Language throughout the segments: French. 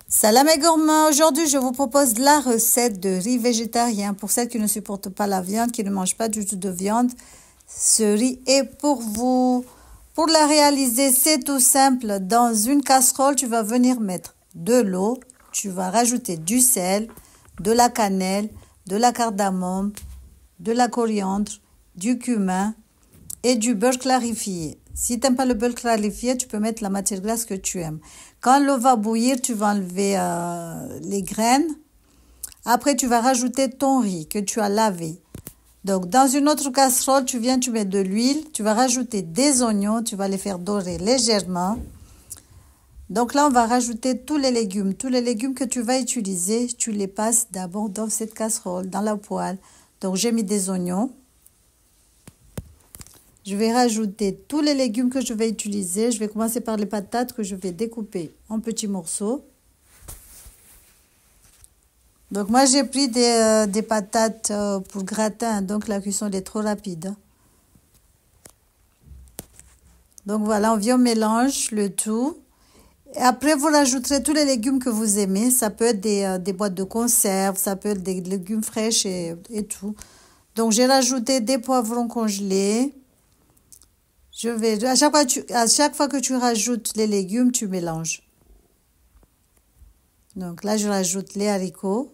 Salam et gourmand, aujourd'hui je vous propose la recette de riz végétarien pour celles qui ne supportent pas la viande, qui ne mangent pas du tout de viande. Ce riz est pour vous. Pour la réaliser, c'est tout simple. Dans une casserole, tu vas venir mettre de l'eau, tu vas rajouter du sel, de la cannelle, de la cardamome, de la coriandre, du cumin et du beurre clarifié. Si tu n'aimes pas le beurre clarifié, tu peux mettre la matière grasse que tu aimes. Quand l'eau va bouillir, tu vas enlever les graines. Après, tu vas rajouter ton riz que tu as lavé. Donc, dans une autre casserole, tu mets de l'huile. Tu vas rajouter des oignons. Tu vas les faire dorer légèrement. Donc là, on va rajouter tous les légumes. Tous les légumes que tu vas utiliser, tu les passes d'abord dans cette casserole, dans la poêle. Donc, j'ai mis des oignons. Je vais rajouter tous les légumes que je vais utiliser. Je vais commencer par les patates que je vais découper en petits morceaux. Donc moi j'ai pris des patates pour gratin, donc la cuisson est trop rapide. Donc voilà, on vient, on mélange le tout. Et après vous rajouterez tous les légumes que vous aimez. Ça peut être des boîtes de conserve, ça peut être des légumes fraîches et tout. Donc j'ai rajouté des poivrons congelés. À chaque fois que tu rajoutes les légumes, tu mélanges. Donc là, je rajoute les haricots.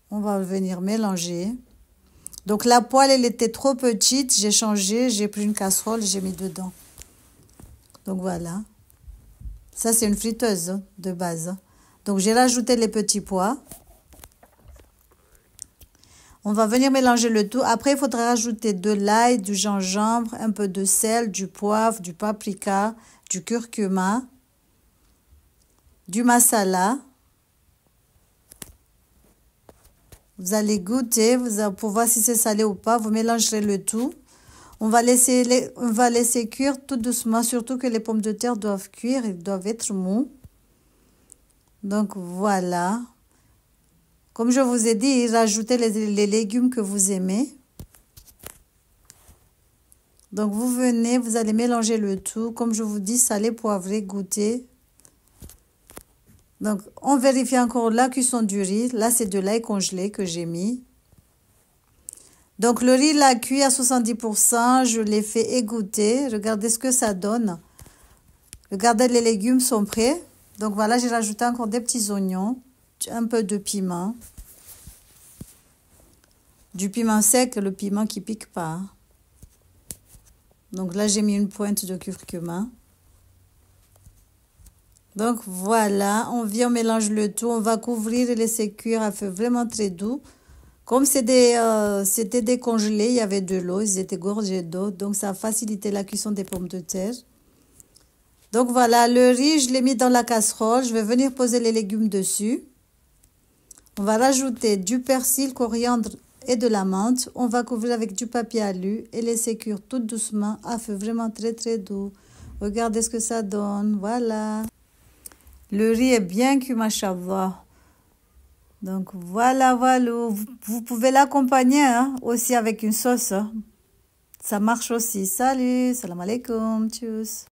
On va venir mélanger. Donc la poêle, elle était trop petite. J'ai changé, j'ai pris une casserole, j'ai mis dedans. Donc voilà. Ça, c'est une friteuse de base. Donc j'ai rajouté les petits pois. On va venir mélanger le tout. Après, il faudra rajouter de l'ail, du gingembre, un peu de sel, du poivre, du paprika, du curcuma, du masala. Vous allez goûter pour voir si c'est salé ou pas. Vous mélangerez le tout. On va laisser cuire tout doucement, surtout que les pommes de terre doivent cuire, ils doivent être mous. Donc voilà. Comme je vous ai dit, rajoutez les légumes que vous aimez. Donc vous venez, vous allez mélanger le tout. Comme je vous dis, salé, poivré, goûter. Donc on vérifie encore la cuisson du riz. Là, c'est de l'ail congelé que j'ai mis. Donc le riz l'a cuit à 70%. Je l'ai fait égoutter. Regardez ce que ça donne. Regardez, les légumes sont prêts. Donc voilà, j'ai rajouté encore des petits oignons. Un peu de piment. Du piment sec, le piment qui pique pas. Donc là, j'ai mis une pointe de curcuma. Donc voilà, on mélange le tout. On va couvrir et laisser cuire à feu vraiment très doux. Comme c'était décongelé, il y avait de l'eau, ils étaient gorgés d'eau. Donc ça a facilité la cuisson des pommes de terre. Donc voilà, le riz, je l'ai mis dans la casserole. Je vais venir poser les légumes dessus. On va rajouter du persil, coriandre et de la menthe. On va couvrir avec du papier alu et laisser cuire tout doucement à feu vraiment très très doux. Regardez ce que ça donne. Voilà. Le riz est bien cuit, machallah. Donc voilà. Vous pouvez l'accompagner aussi avec une sauce. Ça marche aussi. Salut, salam alaikum, tchuss.